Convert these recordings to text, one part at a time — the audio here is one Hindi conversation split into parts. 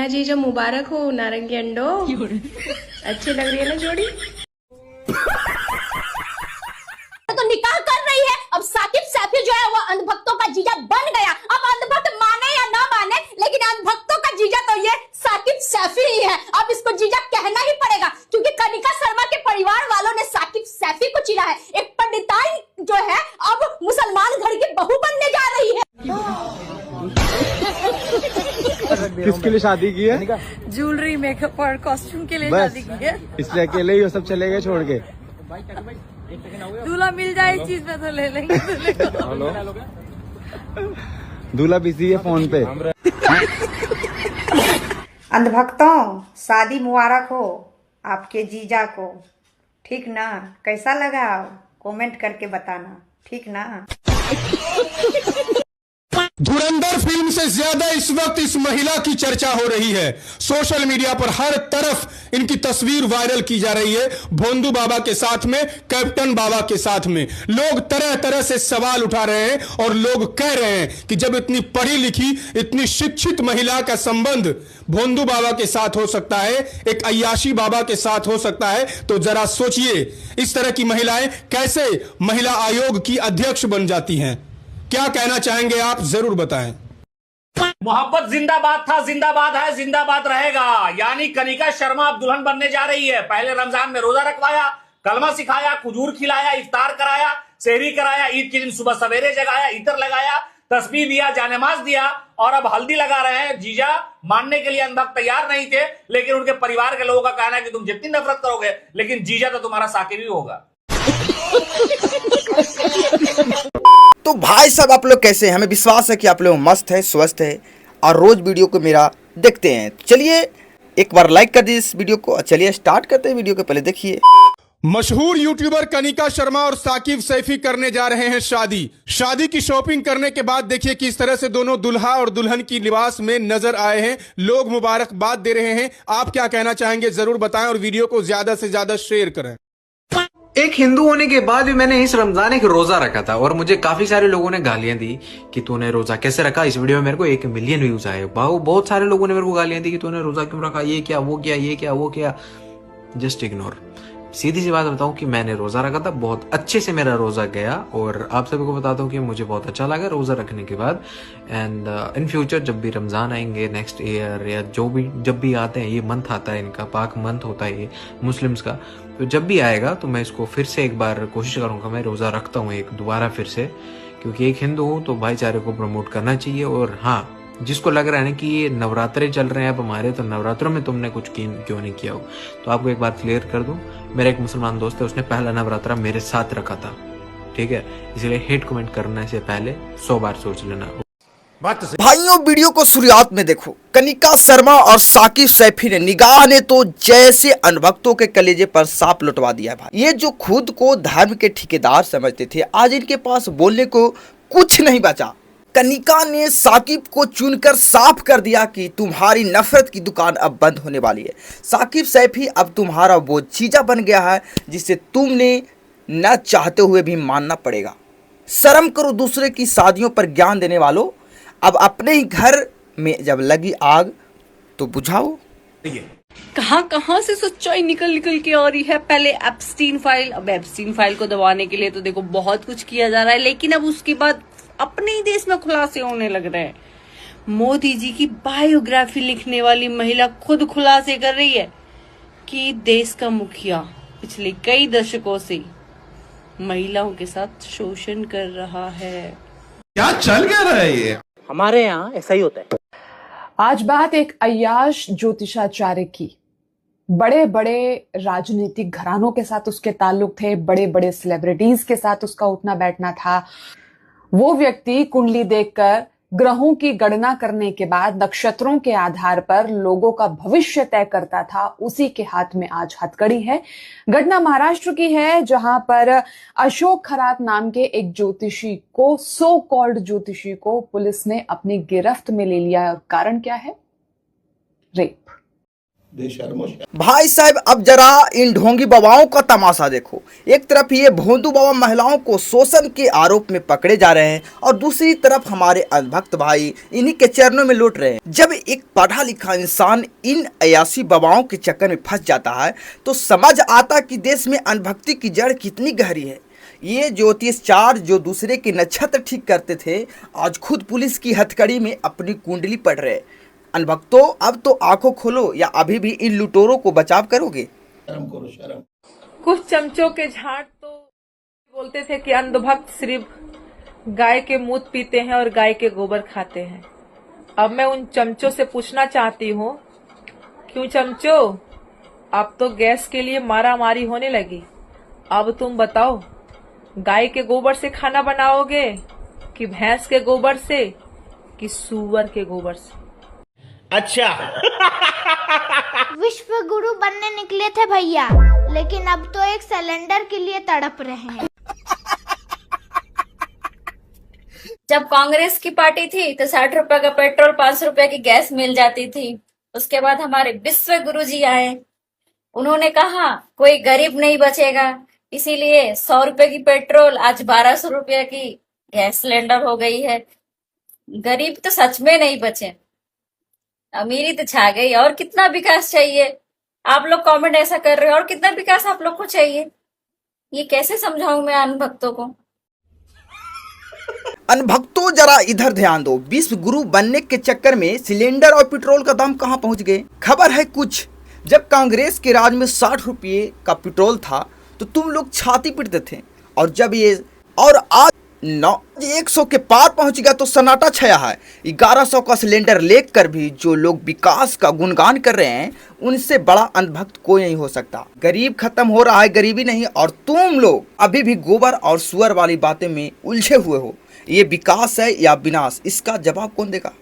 नया जीजा मुबारक हो नारंगी अंडो। अच्छी लग रही है ना जोड़ी। तो निकाह कर रही है, अब साकिब सैफी जो है वो अंधभक्तों का जीजा बन गया। अब अंधभक्त माने या ना माने, लेकिन अंधभक्तों का जीजा तो ये साकिब सैफी ही है। अब इसको जीजा कहना ही पड़ेगा, क्योंकि कनिका शर्मा के परिवार वालों ने साकिब सैफी को चिढ़ा है। एक पंडिताई जो है अब मुसलमान घर की बहू बनने जा रही है। किसके लिए शादी की है? ज्वेलरी, मेकअप और कॉस्ट्यूम के लिए शादी की है। इसलिए अकेले ही वो सब चले गए छोड़ के। दूल्हा मिल जाए इस चीज में तो ले लेंगे दूल्हे को। हेलो, दूल्हा बिजी है फोन पे। अंधभक्तों, शादी मुबारक हो आपके जीजा को। ठीक ना? कैसा लगा कमेंट करके बताना, ठीक ना? धुरंधर फिल्म से ज्यादा इस वक्त इस महिला की चर्चा हो रही है। सोशल मीडिया पर हर तरफ इनकी तस्वीर वायरल की जा रही है। भोंदू बाबा के साथ में, कैप्टन बाबा के साथ में लोग तरह तरह से सवाल उठा रहे हैं और लोग कह रहे हैं कि जब इतनी पढ़ी लिखी, इतनी शिक्षित महिला का संबंध भोंदू बाबा के साथ हो सकता है, एक अय्याशी बाबा के साथ हो सकता है, तो जरा सोचिए इस तरह की महिलाएं कैसे महिला आयोग की अध्यक्ष बन जाती हैं। क्या कहना चाहेंगे आप, जरूर बताएं। मोहब्बत जिंदाबाद था, जिंदाबाद है, जिंदाबाद रहेगा। यानी कनिका शर्मा अब दुल्हन बनने जा रही है। पहले रमजान में रोजा रखवाया, कलमा सिखाया, खजूर खिलाया, इफ्तार कराया, सहरी कराया, ईद के दिन सुबह सवेरे जगाया, इतर लगाया, तस्बीह दिया, जानेमाज दिया और अब हल्दी लगा रहे हैं। जीजा मानने के लिए अंधभक्त तैयार नहीं थे, लेकिन उनके परिवार के लोगों का कहना है कि तुम जितनी नफरत करोगे लेकिन जीजा तो तुम्हारा साकिब ही होगा। तो भाई साहब, आप लोग कैसे हैं? हमें विश्वास है कि आप लोग मस्त है, स्वस्थ है और रोज वीडियो को मेरा देखते हैं। चलिए एक बार लाइक कर दीजिए इस वीडियो को। चलिए स्टार्ट करते हैं वीडियो को। पहले देखिए, मशहूर यूट्यूबर कनिका शर्मा और साकिब सैफी करने जा रहे हैं शादी की शॉपिंग करने के बाद देखिए किस तरह से दोनों दुल्हा और दुल्हन की लिबास में नजर आए हैं। लोग मुबारकबाद दे रहे हैं। आप क्या कहना चाहेंगे जरूर बताएं और वीडियो को ज्यादा से ज्यादा शेयर करें। एक हिंदू होने के बाद भी मैंने इस रमजान एक रोजा रखा था और मुझे काफी सारे लोगों ने गालियां दी कि तूने रोजा कैसे रखा। इस वीडियो में मेरे को 1 मिलियन व्यूज आए। बहुत सारे लोगों ने मेरे को गालियां दी कि तूने रोजा क्यों रखा, ये क्या, वो क्या, ये क्या, वो क्या। Just ignore. सीधी सी बात बताऊं कि मैंने रोजा रखा था, बहुत अच्छे से मेरा रोजा गया और आप सभी को बताता हूँ कि मुझे बहुत अच्छा लगा रोजा रखने के बाद। एंड इन फ्यूचर जब भी रमजान आएंगे नेक्स्ट ईयर या जब भी आते हैं, ये मंथ आता है इनका, पाक मंथ होता है ये मुस्लिम्स का, तो जब भी आएगा तो मैं इसको फिर से एक बार कोशिश करूंगा। मैं रोजा रखता हूँ एक दोबारा फिर से, क्योंकि एक हिंदू हूँ तो भाईचारे को प्रमोट करना चाहिए। और हाँ, जिसको लग रहा है ना कि ये नवरात्रे चल रहे हैं अब हमारे, तो नवरात्रों में तुमने कुछ क्यों नहीं किया हो, तो आपको एक बात क्लियर कर दूं। मेरा एक मुसलमान दोस्त है, उसने पहला नवरात्रा मेरे साथ रखा था, ठीक है? इसलिए हेट कमेंट करने से पहले 100 बार सोच लेना। भाइयों वीडियो को शुरुआत में देखो। कनिका शर्मा और साकिब सैफी ने निगाह ने तो जैसे अनभक्तों के कलेजे पर सांप लुटवा दिया भाई। ये जो खुद को धर्म के ठेकेदार समझते थे, आज इनके पास बोलने को कुछ नहीं बचा। कनिका ने साकिब को चुनकर साफ कर दिया कि तुम्हारी नफरत की दुकान अब बंद होने वाली है। साकिब सैफी अब तुम्हारा वो जीजा बन गया है जिसे तुमने न चाहते हुए भी मानना पड़ेगा। शर्म करो दूसरे की शादियों पर ज्ञान देने वालों। अब अपने ही घर में जब लगी आग तो बुझाओ। कहां से सच्चाई निकल के आ रही है। पहले एप्स्टीन फाइल, अब एप्स्टीन फाइल को दबाने के लिए तो देखो बहुत कुछ किया जा रहा है, लेकिन अब उसके बाद अपने ही देश में खुलासे होने लग रहे हैं। मोदी जी की बायोग्राफी लिखने वाली महिला खुद खुलासे कर रही है कि देश का मुखिया पिछले कई दशकों से महिलाओं के साथ शोषण कर रहा है। क्या चल क्या रहा है ये? हमारे यहाँ ऐसा ही होता है। आज बात एक अय्याश ज्योतिषाचार्य की। बड़े बड़े राजनीतिक घरानों के साथ उसके ताल्लुक थे, बड़े बड़े सेलिब्रिटीज के साथ उसका उठना बैठना था। वो व्यक्ति कुंडली देखकर ग्रहों की गणना करने के बाद नक्षत्रों के आधार पर लोगों का भविष्य तय करता था। उसी के हाथ में आज हथकड़ी है। घटना महाराष्ट्र की है, जहां पर अशोक खरात नाम के एक ज्योतिषी को, सो कॉल्ड ज्योतिषी को, पुलिस ने अपनी गिरफ्त में ले लिया है। और कारण क्या है? रेप। भाई साहब अब जरा इन ढोंगी बाबाओं का तमाशा देखो। एक तरफ ये भोंदू बाबा महिलाओं को शोषण के आरोप में पकड़े जा रहे हैं और दूसरी तरफ हमारे अंधभक्त भाई इन्हीं के चरणों में लौट रहे हैं। जब एक पढ़ा लिखा इंसान इन अयासी बाबाओं के चक्कर में फंस जाता है तो समझ आता कि देश में अंधभक्ति की जड़ कितनी गहरी है। ये ज्योतिषचार जो दूसरे के नक्षत्र ठीक करते थे आज खुद पुलिस की हथकड़ी में अपनी कुंडली पढ़ रहे। अनभक्तों अब तो आंखों खोलो या अभी भी इन लुटेरों को बचाव करोगे? शर्म करो शर्म। कुछ चमचों के झाट तो बोलते थे कि अंधभक्त सिर्फ गाय के मूत्र पीते हैं और गाय के गोबर खाते हैं। अब मैं उन चमचों से पूछना चाहती हूँ, क्यों चमचों, अब तो गैस के लिए मारा मारी होने लगी। अब तुम बताओ, गाय के गोबर से खाना बनाओगे कि भैंस के गोबर से कि सुअर के गोबर से? अच्छा विश्व गुरु बनने निकले थे भैया, लेकिन अब तो एक सिलेंडर के लिए तड़प रहे हैं। जब कांग्रेस की पार्टी थी तो 60 रुपए का पेट्रोल 5 रुपए की गैस मिल जाती थी। उसके बाद हमारे विश्व गुरु जी आए, उन्होंने कहा कोई गरीब नहीं बचेगा, इसीलिए 100 रुपए की पेट्रोल आज 1200 रुपए की गैस सिलेंडर हो गई है। गरीब तो सच में नहीं बचे, अमीरी तो छा गई। और कितना विकास चाहिए? आप लोग कमेंट ऐसा कर रहे हो, और कितना विकास आप लोग को चाहिए? ये कैसे समझाऊं मैं अनभक्तों को? अनभक्तों जरा इधर ध्यान दो। विश्व गुरु बनने के चक्कर में सिलेंडर और पेट्रोल का दाम कहां पहुंच गए? खबर है कुछ, जब कांग्रेस के राज में 60 रुपये का पेट्रोल था तो तुम लोग छाती पीटते थे, और जब ये और आज 100 के पार पहुंच गया तो सन्नाटा छाया है। 1100 का सिलेंडर लेकर भी जो लोग विकास का गुणगान कर रहे हैं उनसे बड़ा अंधभक्त कोई नहीं हो सकता। गरीब खत्म हो रहा है, गरीबी नहीं, और तुम लोग अभी भी गोबर और सुअर वाली बातें में उलझे हुए हो। ये विकास है या विनाश, इसका जवाब कौन देगा?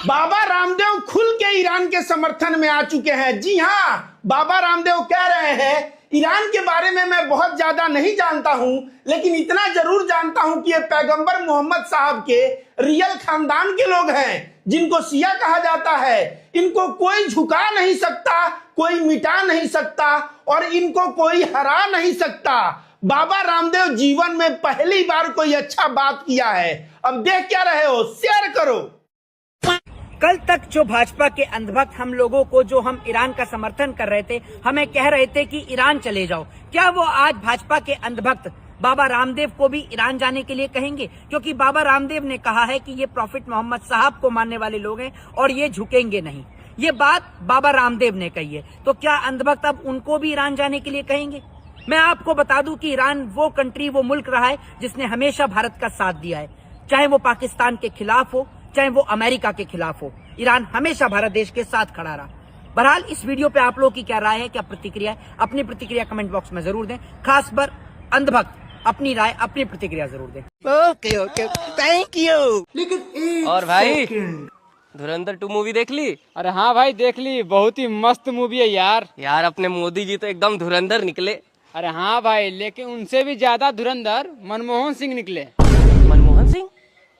बाबा रामदेव खुल के ईरान के समर्थन में आ चुके हैं। जी हाँ, बाबा रामदेव कह रहे हैं ईरान के बारे में मैं बहुत ज्यादा नहीं जानता हूं, लेकिन इतना जरूर जानता हूं कि ये पैगंबर मोहम्मद साहब के रियल खानदान के लोग हैं, जिनको शिया कहा जाता है। इनको कोई झुका नहीं सकता, कोई मिटा नहीं सकता, और इनको कोई हरा नहीं सकता। बाबा रामदेव जीवन में पहली बार कोई अच्छा बात किया है। अब देख क्या रहे हो, शेयर करो। कल तक जो भाजपा के अंधभक्त हम लोगों को, जो हम ईरान का समर्थन कर रहे थे, हमें कह रहे थे कि ईरान चले जाओ, क्या वो आज भाजपा के अंधभक्त बाबा रामदेव को भी ईरान जाने के लिए कहेंगे? क्योंकि बाबा रामदेव ने कहा है कि ये प्रॉफिट मोहम्मद साहब को मानने वाले लोग हैं और ये झुकेंगे नहीं। ये बात बाबा रामदेव ने कही है, तो क्या अंधभक्त अब उनको भी ईरान जाने के लिए कहेंगे? मैं आपको बता दूं कि ईरान वो कंट्री, वो मुल्क रहा है जिसने हमेशा भारत का साथ दिया है, चाहे वो पाकिस्तान के खिलाफ हो, चाहे वो अमेरिका के खिलाफ हो। ईरान हमेशा भारत देश के साथ खड़ा रहा। बहरहाल इस वीडियो पे आप लोगों की क्या राय है, क्या प्रतिक्रिया है? अपनी प्रतिक्रिया कमेंट बॉक्स में जरूर दें। खास पर अंधभक्त अपनी राय, अपनी प्रतिक्रिया जरूर दें। Okay okay, thank you. लेकिन और भाई धुरंधर 2 मूवी देख ली? अरे हाँ भाई देख ली, बहुत ही मस्त मूवी है यार। यार अपने मोदी जी तो एकदम धुरंधर निकले। अरे हाँ भाई, लेकिन उनसे भी ज्यादा धुरंधर मनमोहन सिंह निकले। मनमोहन सिंह?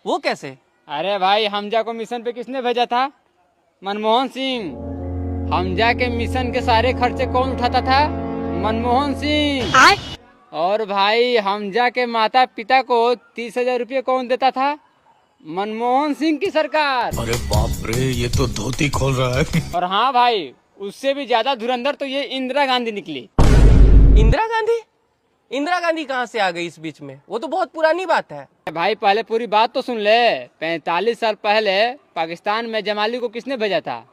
वो कैसे? अरे भाई, हमजा को मिशन पे किसने भेजा था? मनमोहन सिंह। हमजा के मिशन के सारे खर्चे कौन उठाता था? मनमोहन सिंह। और भाई हमजा के माता पिता को 30,000 रुपये कौन देता था? मनमोहन सिंह की सरकार। अरे बाप रे, ये तो धोती खोल रहा है। और हाँ भाई, उससे भी ज्यादा धुरंधर तो ये इंदिरा गांधी निकली। इंदिरा गांधी? इंदिरा गांधी कहाँ से आ गई इस बीच में? वो तो बहुत पुरानी बात है। भाई पहले पूरी बात तो सुन ले। 45 साल पहले पाकिस्तान में जमाली को किसने भेजा था?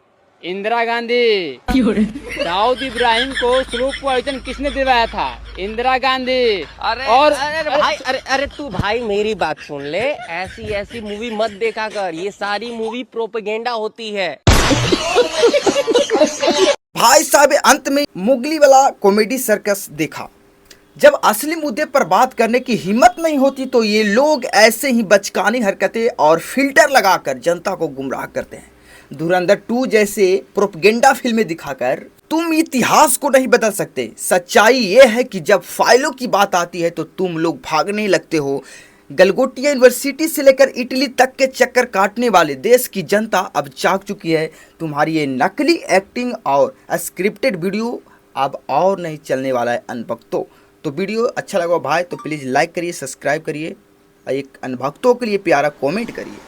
इंदिरा गांधी। दाऊद इब्राहिम को स्लो पॉइजन किसने दिलवाया था? इंदिरा गांधी। अरे तू भाई मेरी बात सुन ले, ऐसी मूवी मत देखा कर, ये सारी मूवी प्रोपेगेंडा होती है। भाई साहब अंत में मुगली वाला कॉमेडी सर्कस देखा। जब असली मुद्दे पर बात करने की हिम्मत नहीं होती तो ये लोग ऐसे ही बचकानी हरकतें और फिल्टर लगाकर जनता को गुमराह करते हैं। धुरंधर 2 जैसे प्रोपेगेंडा फिल्में दिखाकर तुम इतिहास को नहीं बदल सकते। सच्चाई ये है कि जब फाइलों की बात आती है तो तुम लोग भागने लगते हो। गलगोटिया यूनिवर्सिटी से लेकर इटली तक के चक्कर काटने वाले देश की जनता अब जाग चुकी है। तुम्हारी ये नकली एक्टिंग और स्क्रिप्टेड वीडियो अब और नहीं चलने वाला है अनभक्तों। तो वीडियो अच्छा लगा भाई तो प्लीज़ लाइक करिए, सब्सक्राइब करिए, एक अनभक्तों के लिए प्यारा कमेंट करिए।